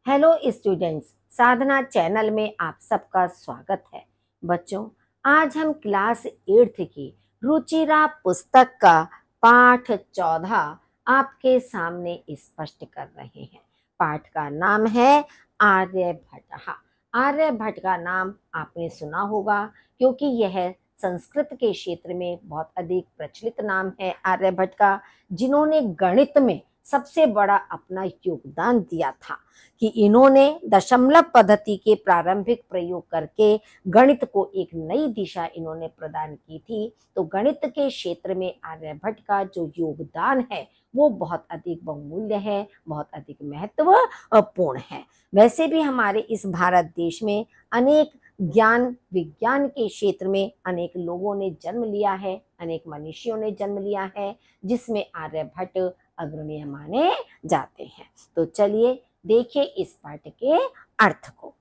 Hello students, साधना channel में आप सबका स्वागत है। बच्चों, आज हम क्लास 8th की रुचिरा पुस्तक का पाठ 14 आपके सामने स्पष्ट कर रहे हैं। पाठ का नाम है आर्यभट्ट। आर्यभट्ट का नाम आपने सुना होगा क्योंकि यह संस्कृत के क्षेत्र में बहुत अधिक प्रचलित नाम है आर्यभट्ट का, जिन्होंने गणित में सबसे बड़ा अपना योगदान दिया था। कि इन्होंने दशमलव पद्धति के प्रारंभिक प्रयोग करके गणित को एक नई दिशा इन्होंने प्रदान की थी। तो गणित के क्षेत्र में आर्यभट्ट का जो योगदान है वो बहुत अधिक बहुमूल्य है, बहुत अधिक महत्वपूर्ण है। वैसे भी हमारे इस भारत देश में अनेक ज्ञान विज्ञान के क्षेत्र में अनेक लोगों ने जन्म लिया है, अनेक मनीषियों ने जन्म लिया है, जिसमें आर्यभट्ट अग्रणीय माने जाते हैं। तो चलिए देखिए इस पाठ के अर्थ को।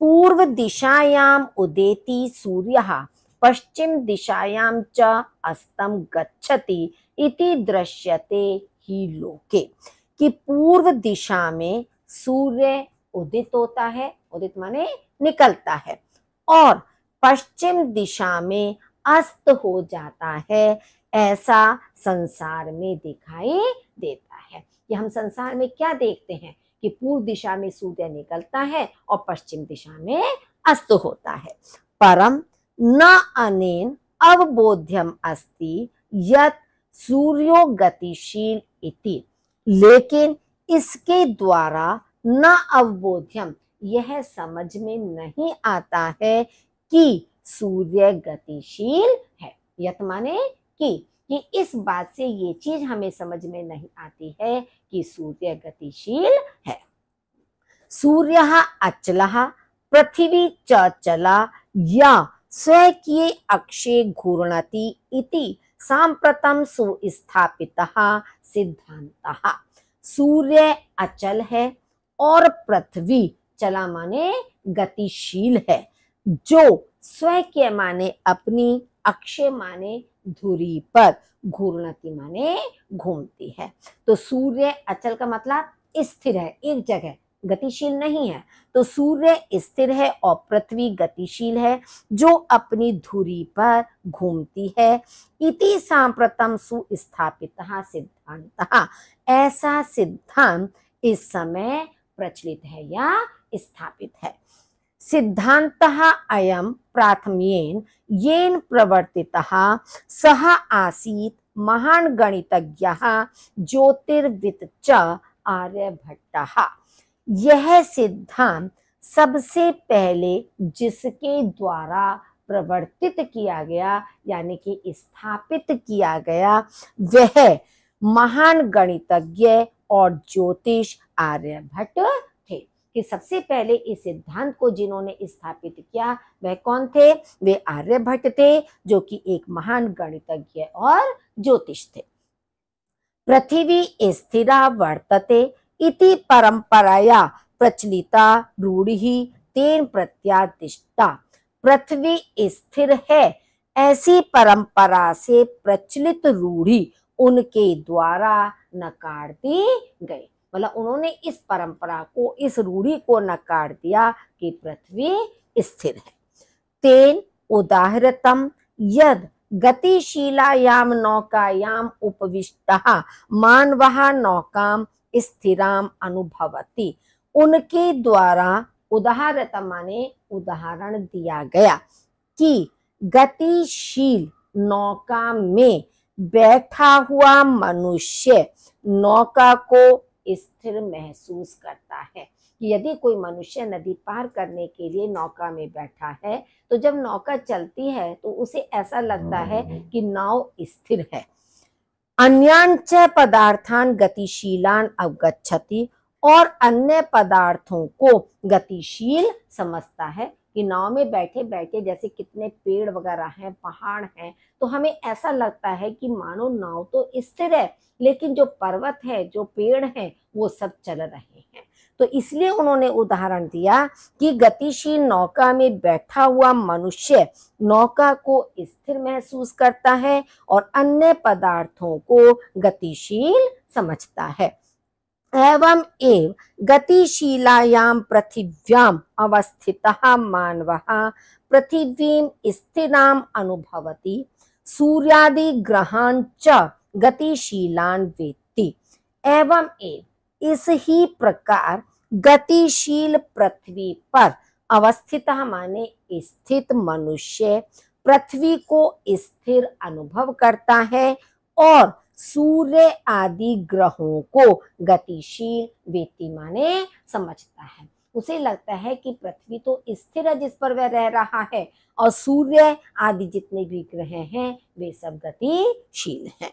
पूर्व दिशायाम उदेति सूर्यः पश्चिम दिशायाम च अस्तम गच्छति इति दृश्यते ही लोके। कि पूर्व दिशा में सूर्य उदित होता है, उदित माने निकलता है, और पश्चिम दिशा में अस्त हो जाता है, ऐसा संसार में दिखाई देता है। कि हम संसार में क्या देखते हैं कि पूर्व दिशा में सूर्य निकलता है और पश्चिम दिशा में अस्त होता है। परम न अनेन अवबोध्यम अस्ति यत् सूर्यो गतिशील इति। लेकिन इसके द्वारा न अवबोध्यम, यह समझ में नहीं आता है कि सूर्य गतिशील है। यत् माने कि इस बात से ये चीज हमें समझ में नहीं आती है कि सूर्य गतिशील है। सूर्यः अचलः पृथ्वी च चला या स्वकीय अक्षे घूर्णति इति सांप्रतम सुस्थापितः सिद्धांतः। सूर्य अचल है और पृथ्वी चला माने गतिशील है, जो स्वकीय माने अपनी, अक्षय माने धुरी पर, घूर्णति माने घूमती है। तो सूर्य अचल का मतलब स्थिर है, एक जगह, गतिशील नहीं है। तो सूर्य स्थिर है और पृथ्वी गतिशील है, जो अपनी धुरी पर घूमती है। इति सांप्रतम सुस्थापितः सिद्धांतः, ऐसा सिद्धांत इस समय प्रचलित है या स्थापित है। सिद्धांतः अयं प्राथम्येन येन प्रवर्तितः सः आसीत् महान् गणितज्ञः ज्योतिर्वित् च आर्यभट्टः। यह सिद्धांत सबसे पहले जिसके द्वारा प्रवर्तित किया गया यानी कि स्थापित किया गया, वह महान गणितज्ञ और ज्योतिष आर्यभट्ट थे। कि सबसे पहले इस सिद्धांत को जिन्होंने स्थापित किया वह कौन थे? वे आर्यभट्ट थे, जो कि एक महान गणितज्ञ और ज्योतिष थे। पृथ्वी स्थिरा वर्तते इति परंपराया प्रचलिता रूढ़िः तेन प्रत्यादिष्टा। पृथ्वी स्थिर है ऐसी परंपरा से प्रचलित रूढ़ी उनके द्वारा नकार दी गई। मतलब उन्होंने इस परंपरा को, इस रूढ़ी को नकार दिया कि पृथ्वी स्थिर है। तेन उदाहृतम यद गतिशीलायाम नौकायाम उपविष्टः मानवः नौकाम स्थिराम अनुभवति। उनके द्वारा उदाहरत माने उदाहरण दिया गया कि गतिशील नौका में बैठा हुआ मनुष्य नौका को स्थिर महसूस करता है। कि यदि कोई मनुष्य नदी पार करने के लिए नौका में बैठा है तो जब नौका चलती है तो उसे ऐसा लगता है कि नाव स्थिर है। अन्यान च पदार्थान गतिशीलान अवगच्छति, और अन्य पदार्थों को गतिशील समझता है। कि नाव में बैठे बैठे जैसे कितने पेड़ वगैरह हैं, पहाड़ हैं, तो हमें ऐसा लगता है कि मानो नाव तो स्थिर है, लेकिन जो पर्वत है, जो पेड़ हैं, वो सब चल रहे हैं। तो इसलिए उन्होंने उदाहरण दिया कि गतिशील नौका में बैठा हुआ मनुष्य नौका को स्थिर महसूस करता है और अन्य पदार्थों को गतिशील समझता है। एवं एव गतिशीलायां पृथिव्याम अवस्थितः मानवः पृथिवीं स्थिराम् अनुभवति सूर्यादि ग्रहान् च गतिशीलान् वेत्ति। एवं एव इस ही प्रकार गतिशील पृथ्वी पर अवस्थितः माने स्थित मनुष्य पृथ्वी को स्थिर अनुभव करता है और सूर्य आदि ग्रहों को गतिशील वेत्ति माने समझता है। उसे लगता है कि पृथ्वी तो स्थिर है जिस पर वह रह रहा है और सूर्य आदि जितने भी ग्रह हैं वे सब गतिशील हैं।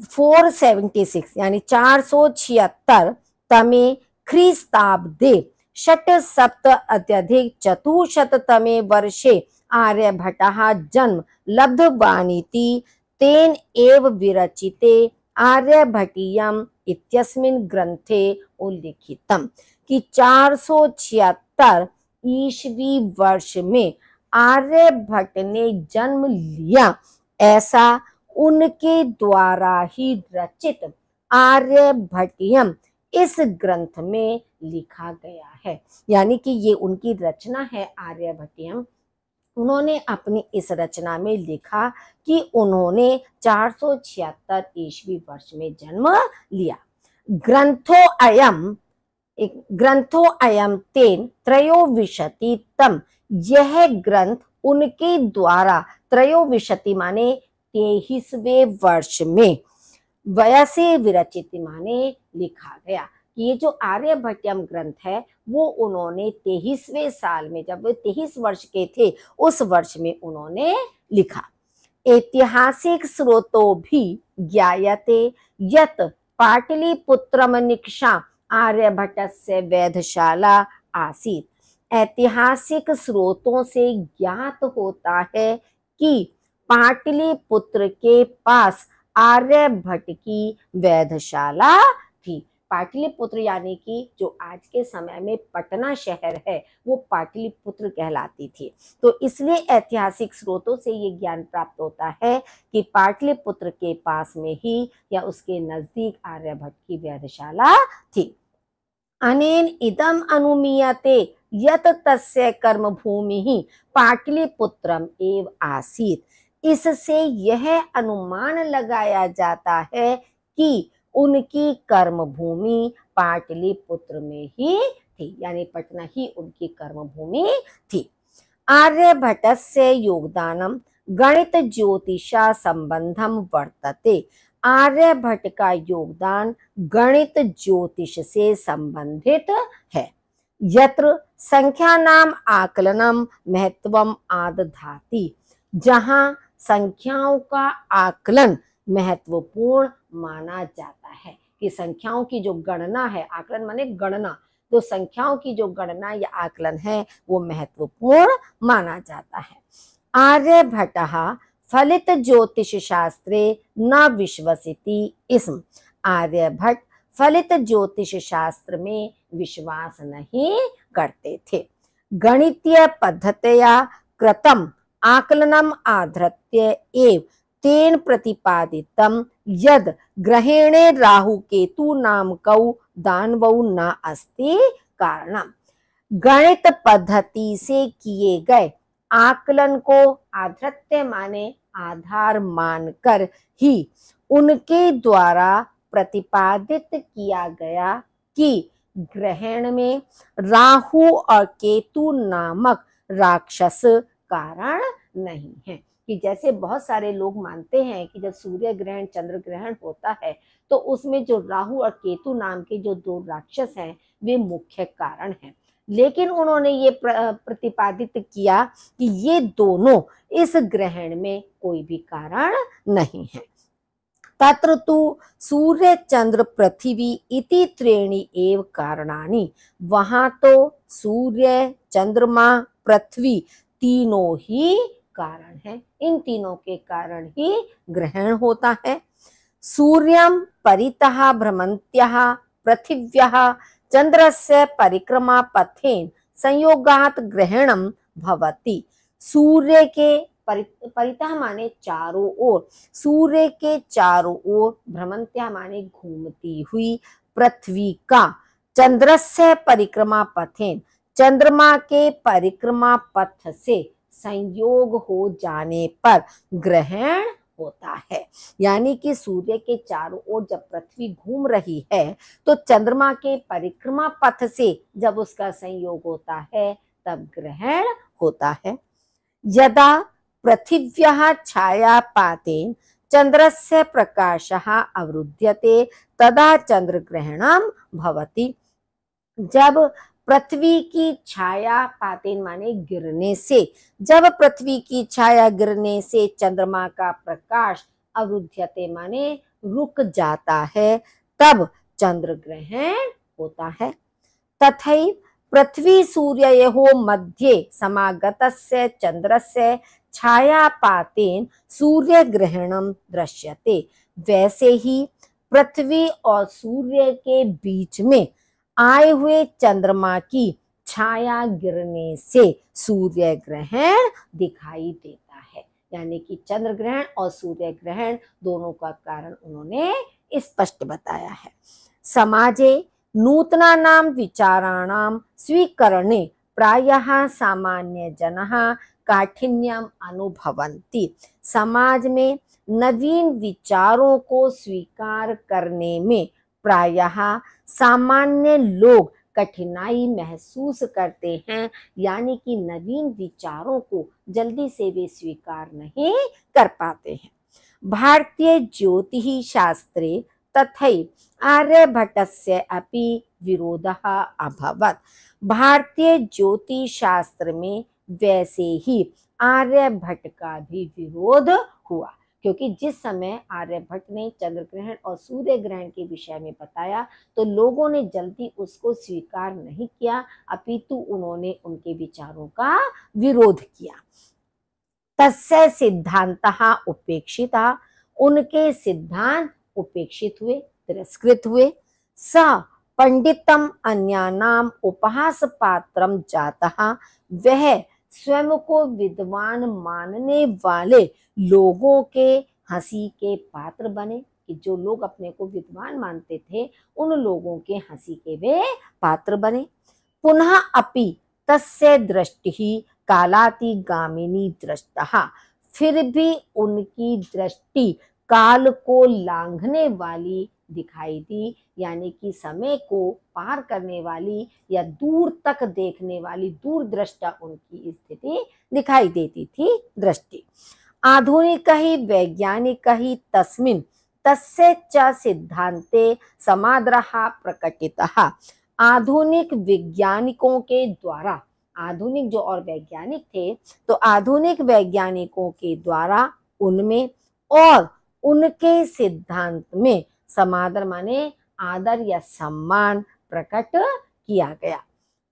476 यानी 476 तमे ख्रीस्ताब्दे षट सप्त अत्यधिक चतुशत तमे वर्षे आर्यभट्टः जन्म लब्धवानिति तेन एव विरचिते आर्यभट्टीयम् इत्यस्मिन् ग्रंथे उल्लिखितम् कि 476 ईस्वी वर्ष में आर्यभट्ट ने जन्म लिया, ऐसा उनके द्वारा ही रचित आर्यभट्टीयम इस ग्रंथ में लिखा गया है। यानी कि ये उनकी रचना है आर्यभट्टीयम। उन्होंने अपनी इस रचना में लिखा कि उन्होंने 476 ईस्वी वर्ष में जन्म लिया। ग्रंथो अयम तेन त्रयोविंशतितम, यह ग्रंथ उनके द्वारा त्रयोविंशति माने 23वें वर्ष में वयसे विरचित माने लिखा गया। ये जो आर्यभट्टयम ग्रंथ है वो उन्होंने 23वें साल में, जब वे 23 वर्ष के थे उस वर्ष में उन्होंने लिखा। ऐतिहासिक स्रोतों भी ज्ञायते यत् पाटलिपुत्रम निक्षा आर्यभट्टस्य वेधशाला आसीत्। ऐतिहासिक स्रोतों से ज्ञात होता है कि पाटलिपुत्र के पास आर्यभट्ट की वेधशाला थी। पाटलिपुत्र यानी कि जो आज के समय में पटना शहर है वो पाटलिपुत्र कहलाती थी। तो इसलिए ऐतिहासिक स्रोतों से ये ज्ञान प्राप्त होता है कि पाटलिपुत्र के पास में ही या उसके नजदीक आर्यभट्ट की वेधशाला थी। अनेन इदम अनुमीयते यत तस्य कर्म भूमि ही पाटलिपुत्रम एव आसीत। इससे यह अनुमान लगाया जाता है कि उनकी कर्म भूमि पाटलिपुत्र में ही थी, यानी पटना ही उनकी कर्म भूमि थी। आर्यभट्टस्य योगदानम गणित ज्योतिषा संबंधम वर्तते। आर्यभट्ट का योगदान गणित ज्योतिष से संबंधित है। यत्र संख्यानाम आकलनम महत्वम आदधाति, जहां संख्याओं का आकलन महत्वपूर्ण माना जाता है कि संख्याओं की जो गणना है, आकलन माने गणना, तो संख्याओं की जो गणना या आकलन है वो महत्वपूर्ण माना जाता है। आर्यभट्टः फलित ज्योतिष शास्त्रे न विश्वसिति इसम। आर्यभट्ट फलित ज्योतिष शास्त्र में विश्वास नहीं करते थे। गणितीय पद्धतया कृतम आकलनम आधृत्य एव तेन प्रतिपादितम यद ग्रहेणे राहु केतु नामकौ दानवौ न अस्ति कारणम। गणित पद्धति से किए गए आकलन को आधृत्य माने आधार मानकर ही उनके द्वारा प्रतिपादित किया गया कि ग्रहण में राहु और केतु नामक राक्षस कारण नहीं है। कि जैसे बहुत सारे लोग मानते हैं कि जब सूर्य ग्रहण चंद्र ग्रहण होता है तो उसमें जो राहु और केतु नाम के जो दो राक्षस हैं वे मुख्य कारण हैं, लेकिन उन्होंने ये प्रतिपादित किया कि ये दोनों इस ग्रहण में कोई भी कारण नहीं है। तत्र तु सूर्य चंद्र पृथ्वी इति त्रीणि एव कारणानि। वहां तो सूर्य चंद्रमा पृथ्वी तीनों ही कारण है, इन तीनों के कारण ही ग्रहण होता है। सूर्यं परितः भ्रमन्त्यः पृथिव्यः चंद्रस्य परिक्रमा पथेन संयोगात ग्रहणम भवति। सूर्य के परितः माने चारों ओर, सूर्य के चारों ओर, भ्रमन्त्या माने घूमती हुई, पृथ्वी का चंद्रस्य परिक्रमा पथेन, चंद्रमा के परिक्रमा पथ से संयोग हो जाने पर ग्रहण होता है। यानी कि सूर्य के चारों ओर जब पृथ्वी घूम रही है तो चंद्रमा के परिक्रमा पथ से जब उसका संयोग होता है तब ग्रहण होता है। यदा पृथिव्याः छायापातेन चंद्रस्य प्रकाशः अवरुध्यते तदा चंद्रग्रहणं भवति। जब पृथ्वी की छाया पातेन माने गिरने से, जब पृथ्वी की छाया गिरने से चंद्रमा का प्रकाश अवरुध्यते माने रुक जाता है तब चंद्र ग्रहण होता है। तथैव पृथ्वी सूर्ययोः मध्ये समागतस्य चंद्रस्य छायापातेन सूर्य ग्रहणं दृश्यते। वैसे ही पृथ्वी और सूर्य के बीच में आए हुए चंद्रमा की छाया गिरने से सूर्य ग्रहण दिखाई देता है। यानी कि चंद्र ग्रहण और सूर्य ग्रहण दोनों का कारण उन्होंने स्पष्ट बताया है। समाजे नूतनानां विचाराणां स्वीकरणे प्रायः सामान्य जनः काठिन्यम अनुभवन्ति। समाज में नवीन विचारों को स्वीकार करने में प्रायः सामान्य लोग कठिनाई महसूस करते हैं। यानी कि नवीन विचारों को जल्दी से वे स्वीकार नहीं कर पाते हैं। भारतीय ज्योतिष शास्त्रे तथैव आर्यभट्टस्य अपि विरोधः अभवत्। भारतीय ज्योतिष शास्त्र में वैसे ही आर्यभट्ट का भी विरोध हुआ, क्योंकि जिस समय आर्यभट्ट ने चंद्र ग्रहण और सूर्य ग्रहण के विषय में बताया तो लोगों ने जल्दी उसको स्वीकार नहीं किया, अपितु उन्होंने उनके विचारों का विरोध किया। तस्य सिद्धांतः उपेक्षितः, उनके सिद्धांत उपेक्षित हुए, तिरस्कृत हुए। स पंडितम अन्यानाम उपहास पात्रम जातः, वह स्वयं को विद्वान मानने वाले लोगों के हंसी के पात्र बने। कि जो लोग अपने को विद्वान मानते थे उन लोगों के हंसी के वे पात्र बने। पुनः अपि तस्य दृष्टि कालातिगामिनी दृष्टः, फिर भी उनकी दृष्टि काल को लांघने वाली दिखाई दी। यानी कि समय को पार करने वाली या दूर तक देखने वाली दूरदृष्टा उनकी स्थिति दिखाई देती थी दृष्टि। आधुनिक ही वैज्ञानिक ही तस्मिन् तस्य च सिद्धांते समाद्रः प्रकटितः। आधुनिक वैज्ञानिकों के द्वारा, आधुनिक जो और वैज्ञानिक थे तो आधुनिक वैज्ञानिकों के द्वारा उनमें और उनके सिद्धांत में समादर माने आदर या सम्मान प्रकट किया गया।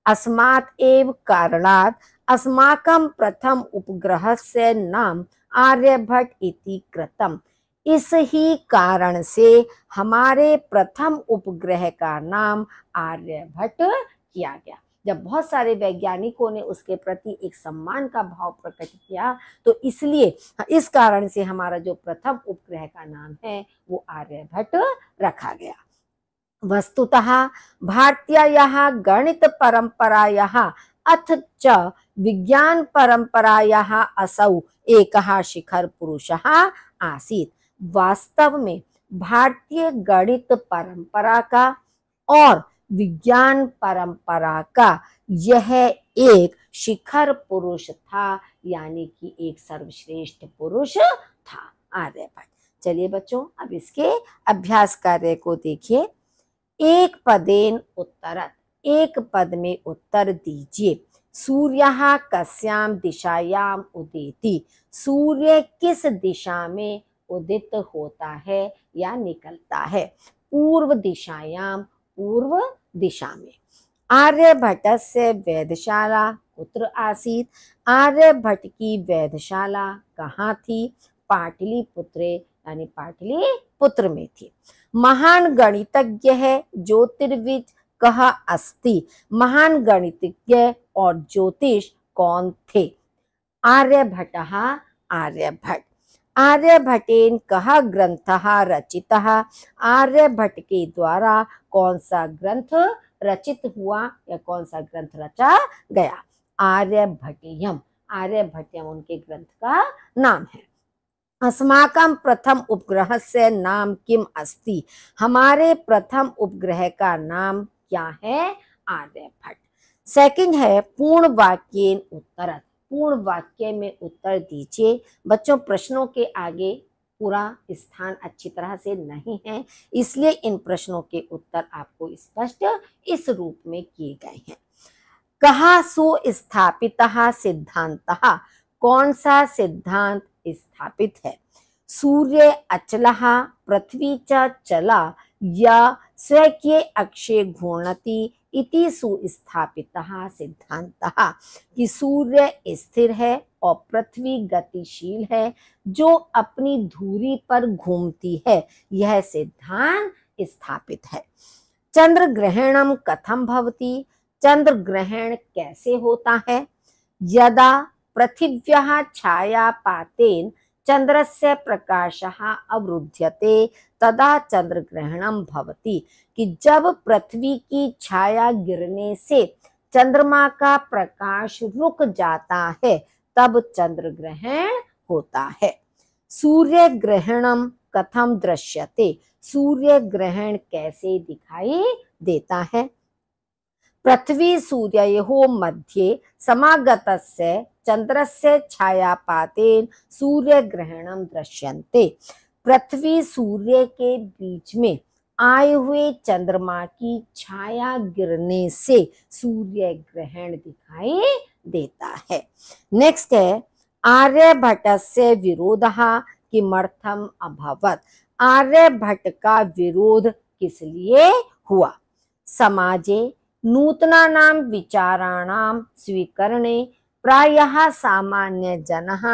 अस्मात् एव कारणात् अस्माकं प्रथम उपग्रहस्य नाम आर्यभट्ट इति कृतम्। इस ही कारण से हमारे प्रथम उपग्रह का नाम आर्यभट्ट किया गया। जब बहुत सारे वैज्ञानिकों ने उसके प्रति एक सम्मान का भाव प्रकट किया तो इसलिए इस कारण से हमारा जो प्रथम उपग्रह का नाम है वो आर्यभट्ट रखा गया। वस्तुतः भारतीयाः गणित परंपरायाः अथ च विज्ञान परंपरायाः असौ एकः शिखर पुरुषः आसीत्। वास्तव में भारतीय गणित परंपरा का और विज्ञान परंपरा का यह एक शिखर पुरुष था, यानी कि एक सर्वश्रेष्ठ पुरुष था आर्यभट्ट। चलिए बच्चों अब इसके अभ्यास कार्य को देखिए। एक पदेन उत्तरत, एक पद में उत्तर दीजिए। सूर्यः कस्यां दिशायां उदेति, सूर्य किस दिशा में उदित होता है या निकलता है। पूर्व दिशायां, पूर्व दिशा में। आर्यभट्टस्य वेधशाला कुत्र आसीत्, आर्यभट्ट की वेधशाला कहाँ थी। पाटलिपुत्रे यानी पाटलिपुत्र में थी। महान गणितज्ञ है ज्योतिर्विद कह अस्ति, महान गणितज्ञ और ज्योतिष कौन थे। आर्यभट्टः, आर्यभट्ट। आर्यभट्टेन कः ग्रंथः रचितः, आर्यभट्ट के द्वारा कौन सा ग्रंथ रचित हुआ या कौन सा ग्रंथ रचा गया। आर्यभट्टयम, आर्यभट्टयम उनके ग्रंथ का नाम है। अस्माकं प्रथम उपग्रह से नाम किम अस्ति, हमारे प्रथम उपग्रह का नाम क्या है, आर्यभट्ट। सेकंड है पूर्ण वाक्येन उत्तरत्, पूर्ण वाक्य में उत्तर दीजिए। बच्चों प्रश्नों के आगे पूरा स्थान अच्छी तरह से नहीं है, इसलिए इन प्रश्नों के उत्तर आपको स्पष्ट इस रूप में किए गए हैं। कहा सुस्थापितः सिद्धांतः, कौन सा सिद्धांत स्थापित है। सूर्य अचलः पृथ्वी च चला या स्वकीय अक्षे घूर्णति इति सुस्थापितः सिद्धांतः, कि सूर्य स्थिर है और पृथ्वी गतिशील है जो अपनी धुरी पर घूमती है, यह सिद्धांत स्थापित है। चंद्र ग्रहणम कथम भवति, चंद्र ग्रहण कैसे होता है। यदा पृथिव्याः छायापातेन चंद्रस्य प्रकाशः अवरुध्यते तदा चंद्र ग्रहणम भवति, कि जब पृथ्वी की छाया गिरने से चंद्रमा का प्रकाश रुक जाता है तब चंद्र ग्रहण होता है। सूर्य ग्रहणम कथम दृश्यते, सूर्य ग्रहण कैसे दिखाई देता है। पृथ्वी सूर्ययोः मध्ये समागतस्य चंद्रस्य छायापातेन सूर्य ग्रहणम दृश्यन्ते, पृथ्वी सूर्य के बीच में आए हुए चंद्रमा की छाया गिरने से सूर्य ग्रहण दिखाई देता है। नेक्स्ट है आर्यभट्टस्य विरोधः किमर्थम अभवत्, आर्यभट्ट का विरोध किस लिए हुआ। समाजे नूतनानां विचाराणां स्वीकरणे प्रायः सामान्य जनः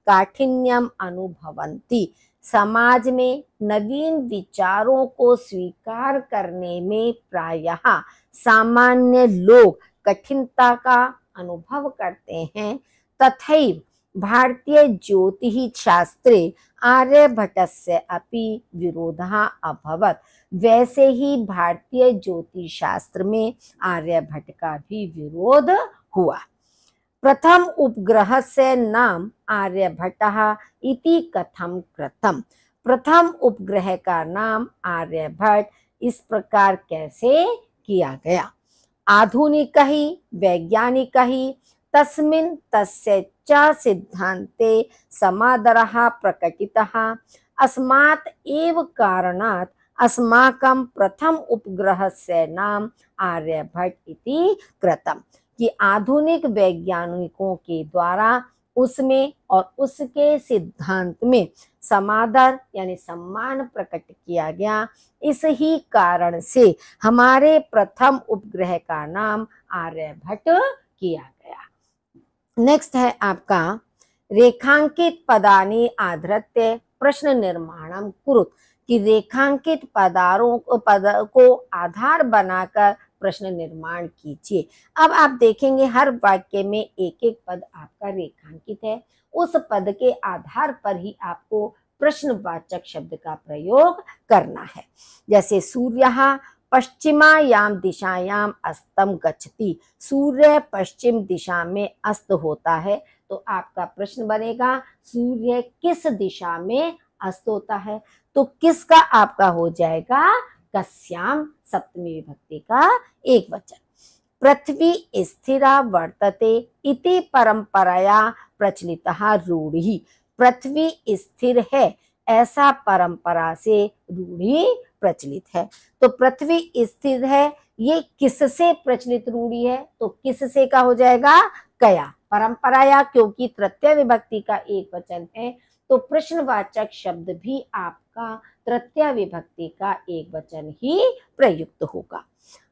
काठिन्यम अनुभवन्ति, समाज में नवीन विचारों को स्वीकार करने में प्रायः सामान्य लोग कठिनता का अनुभव करते हैं। तथैव भारतीय ज्योतिष शास्त्रे आर्यभट्टस्य अपि विरोधः अभवत्, वैसे ही भारतीय ज्योतिष शास्त्र में आर्यभट्ट का भी विरोध हुआ। प्रथम उपग्रह से नाम आर्यभट्टः इति कथम कृतम्, प्रथम उपग्रह का नाम आर्यभट्ट इस प्रकार कैसे किया गया। आधुनिक ही वैज्ञानिक ही तस्मिन् तस्य च सिद्धान्ते समादरः प्रकटितः, अस्मात् एव कारणात् अस्माकं प्रथम उपग्रहस्य नाम आर्यभट्ट इति कृतम्, कि आधुनिक वैज्ञानिकों के द्वारा उसमें और उसके सिद्धांत में समादर यानी सम्मान प्रकट किया गया, इस ही कारण से हमारे प्रथम उपग्रह का नाम आर्यभट्ट किया गया। नेक्स्ट है आपका रेखांकित पदानि आधृत्य प्रश्न निर्माणम कुरुत, कि रेखांकित पद को आधार बनाकर प्रश्न निर्माण कीजिए। अब आप देखेंगे हर वाक्य में एक एक पद आपका रेखांकित है, उस पद के आधार पर ही आपको प्रश्नवाचक शब्द का प्रयोग करना है। जैसे सूर्यः पश्चिमायाम दिशायाम अस्तम गच्छति, सूर्य पश्चिम दिशा में अस्त होता है, तो आपका प्रश्न बनेगा सूर्य किस दिशा में अस्त होता है, तो किसका आपका हो जाएगा कस्याम, सप्तमी विभक्ति का एक वचन। पृथ्वी स्थिरा वर्तते इति परंपराया प्रचलितः रूढ़ि, पृथ्वी स्थिर है ऐसा परंपरा से रूढ़ि प्रचलित है। तो पृथ्वी स्थिर है ये किससे प्रचलित रूढ़ि है, तो किससे का हो जाएगा कया, परंपराया क्योंकि तृतीय विभक्ति का एक वचन है तो प्रश्नवाचक शब्द भी आपका तृतीय विभक्ति का एक वचन ही प्रयुक्त होगा।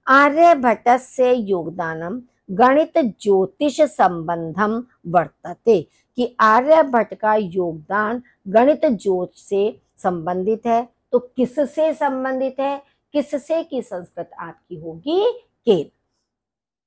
आर्यभट्टस्य योगदानम गणित ज्योतिष संबंधम वर्तते, कि आर्यभट्ट का योगदान गणित ज्योतिष से संबंधित है, तो किससे संबंधित है, किससे की संस्कृत आपकी होगी केन।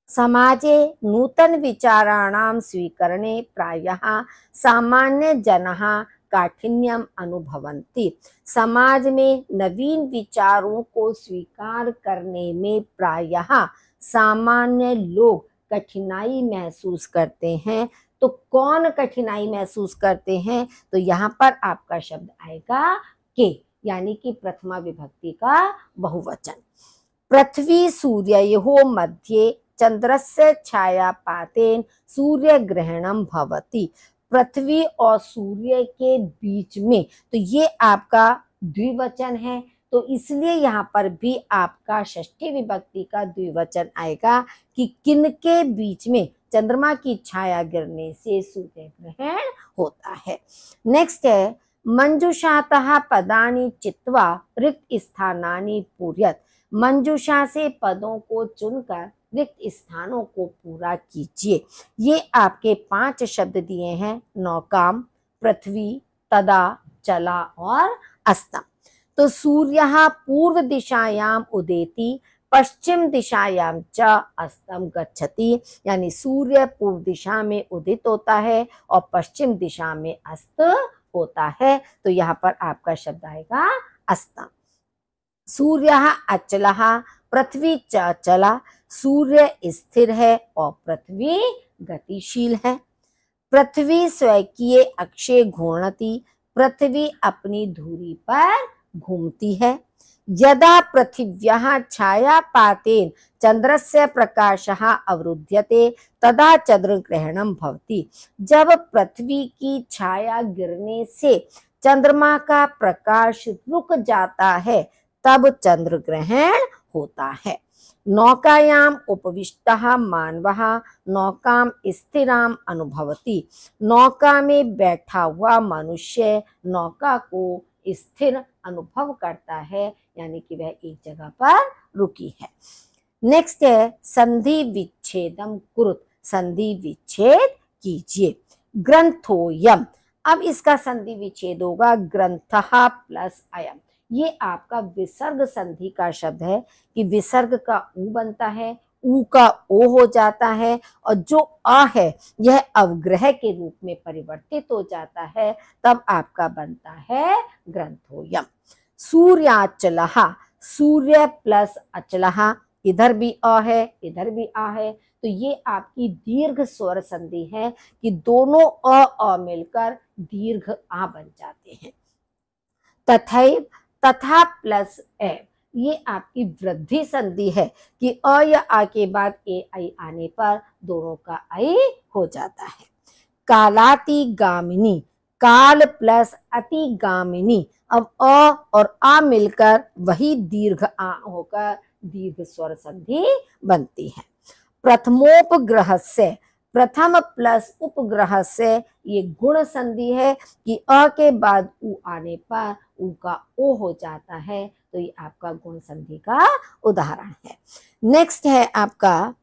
समाजे नूतन विचाराणां स्वीकरणे प्रायः सामान्य जनः काठिन्यम अनुभवन्ति। समाज में नवीन विचारों को स्वीकार करने में प्रायः सामान्य लोग कठिनाई महसूस करते हैं। तो कौन कठिनाई महसूस करते हैं? तो यहाँ पर आपका शब्द आएगा के, यानी कि प्रथमा विभक्ति का बहुवचन। पृथ्वी सूर्ययोः मध्ये चंद्रस्य छायापातेन सूर्य ग्रहणम भवति। पृथ्वी और सूर्य के बीच में, तो ये आपका द्विवचन है, तो इसलिए यहाँ पर भी आपका षष्ठी विभक्ति का द्विवचन आएगा कि किनके बीच में? चंद्रमा की छाया गिरने से सूर्य ग्रहण होता है। नेक्स्ट है मंजुषातः पदानि चित्वा रिक्त स्थानानि पूरयत। मंजुषा से पदों को चुनकर रिक्त स्थानों को पूरा कीजिए। ये आपके 5 शब्द दिए हैं, नौकाम, पृथ्वी, तदा, चला और अस्तम। तो सूर्यः पूर्व दिशायाम उदेति पश्चिम दिशायाम च अस्तम गच्छति, यानी सूर्य पूर्व दिशा में उदित होता है और पश्चिम दिशा में अस्त होता है। तो यहाँ पर आपका शब्द आएगा अस्तम। सूर्यः अचलः पृथ्वी च अचला। सूर्य स्थिर है और पृथ्वी गतिशील है। पृथ्वी स्वकीय अक्षे घूर्णति। पृथ्वी अपनी धुरी पर घूमती है। यदा पृथिव्याः छायापातेन चंद्रस्य प्रकाशः अवरुध्यते तदा चंद्रग्रहणं भवति। जब पृथ्वी की छाया गिरने से चंद्रमा का प्रकाश रुक जाता है तब चंद्र ग्रहण होता है। नौकायाम उपविष्टः मानवः नौकाम स्थिराम अनुभवति। नौका में बैठा हुआ मनुष्य नौका को स्थिर अनुभव करता है, यानी कि वह एक जगह पर रुकी है। नेक्स्ट है संधि विच्छेदम कुरुत। संधि विच्छेद कीजिए। ग्रंथोयम, अब इसका संधि विच्छेद होगा ग्रंथः प्लस अयम। ये आपका विसर्ग संधि का शब्द है कि विसर्ग का ऊ बनता है, ऊ का ओ हो जाता है और जो अ है यह अवग्रह के रूप में परिवर्तित हो जाता है, तब आपका बनता है ग्रंथोयम। सूर्याचलः, सूर्य प्लस अचलः, इधर भी अ है इधर भी आ है, तो ये आपकी दीर्घ स्वर संधि है कि दोनों अ मिलकर दीर्घ आ बन जाते हैं। तथैव, तथा प्लस ए, ये आपकी वृद्धि संधि है कि अ या आ के बाद ए आई आने पर दोनों का आई हो जाता है। कालाति गामिनी, काल प्लस अति गामिनी, अब अ और आ मिलकर वही दीर्घ आ होकर दीर्घ स्वर संधि बनती है। प्रथमोपग्रह से, प्रथम प्लस उपग्रह से, ये गुण संधि है कि अ के बाद उ आने पर उ का ओ हो जाता है, तो ये आपका गुण संधि का उदाहरण है। नेक्स्ट है आपका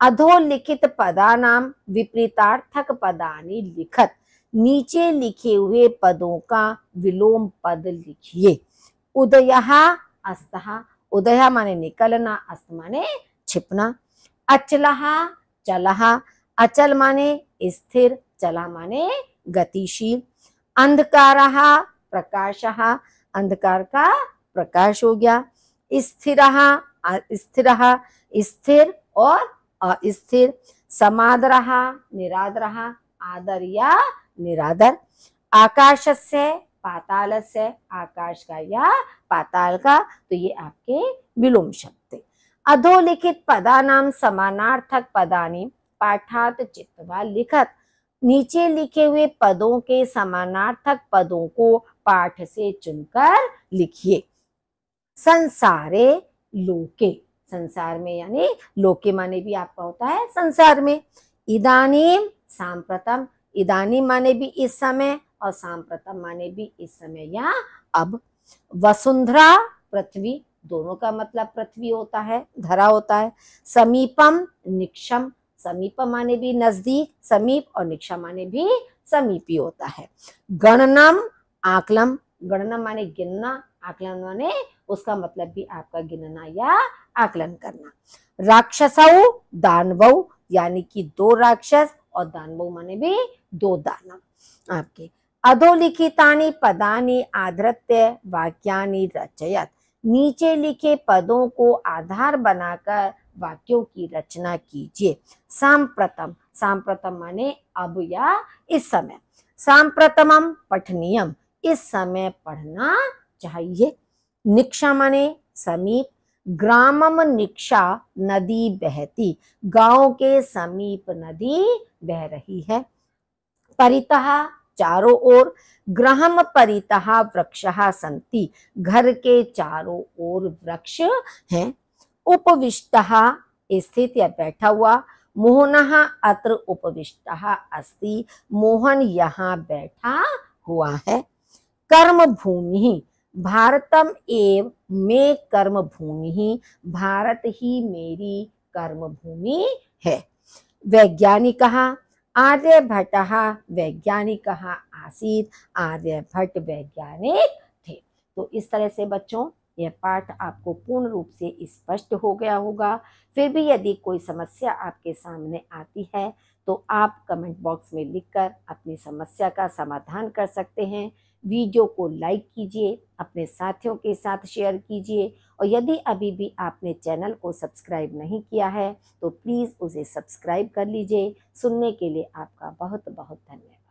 अधोलिखित पदानाम विपरीतार्थक पदानि लिखत। नीचे लिखे हुए पदों का विलोम पद लिखिए। उदयः अस्तः, उदय माने निकलना, अस्त माने छिपना। अचलः चलः, अचल माने स्थिर, चला माने गतिशील। अंधकारः प्रकाशः, अंधकार का प्रकाश हो गया। स्थिरः स्थिरः, स्थिर और अस्थिर। समादरः निरादरः, आदर या निरादर। आकाशस्य पातालस्य, आकाश का या पाताल का, तो ये आपके विलोम शब्द थे। अधोलिखित पदानाम समानार्थक पदानि पाठात चित्वा लिखत। नीचे लिखे हुए पदों के समानार्थक पदों को पाठ से चुनकर लिखिए। संसारे लोके, संसार में यानी लोके माने भी आपका होता है संसार में। इदानीम सांप्रतम, इदानीम माने भी इस समय और सांप्रतम माने भी इस समय या अब। वसुंधरा पृथ्वी, दोनों का मतलब पृथ्वी होता है, धरा होता है। समीपम निक्षम, समीपम माने भी नजदीक, समीप, और निक्षम माने भी समीपी होता है। गणनम आकलम, गणनम माने गिनना, आकलन माने उसका मतलब भी आपका गिनना या आकलन करना। राक्षसौ दानवौ, यानी कि 2 राक्षस, और दानवौ माने भी 2 दानव आपके। अधोलिखितानि पदानि आधृत्य वाक्यानि रचयत। नीचे लिखे पदों को आधार बनाकर वाक्यों की रचना कीजिए। सांप्रतम, सांप्रतम माने अब या इस समय। सांप्रतमम पठनीयम, इस समय पढ़ना चाहिए। निक्षा माने समीप। ग्रामम निक्षा, नदी बहती, गांव के समीप नदी बह रही है। परितः, चारों ओर। गृहम परितः वृक्षः सन्ति, घर के चारों ओर वृक्ष हैं। उपविष्टः, स्थित या बैठा हुआ। मोहनः अत्र उपविष्टः अस्ति, मोहन यहाँ बैठा हुआ है। कर्म भूमि, भारतम एव मे कर्म भूमि, भारत ही मेरी कर्म भूमि है। वैज्ञानिकः, आर्यभट्टः वैज्ञानिकः आसीत्, आर्यभट्ट वैज्ञानिक थे। तो इस तरह से बच्चों यह पाठ आपको पूर्ण रूप से स्पष्ट हो गया होगा। फिर भी यदि कोई समस्या आपके सामने आती है तो आप कमेंट बॉक्स में लिखकर अपनी समस्या का समाधान कर सकते हैं। वीडियो को लाइक कीजिए, अपने साथियों के साथ शेयर कीजिए और यदि अभी भी आपने चैनल को सब्सक्राइब नहीं किया है तो प्लीज़ उसे सब्सक्राइब कर लीजिए। सुनने के लिए आपका बहुत बहुत धन्यवाद।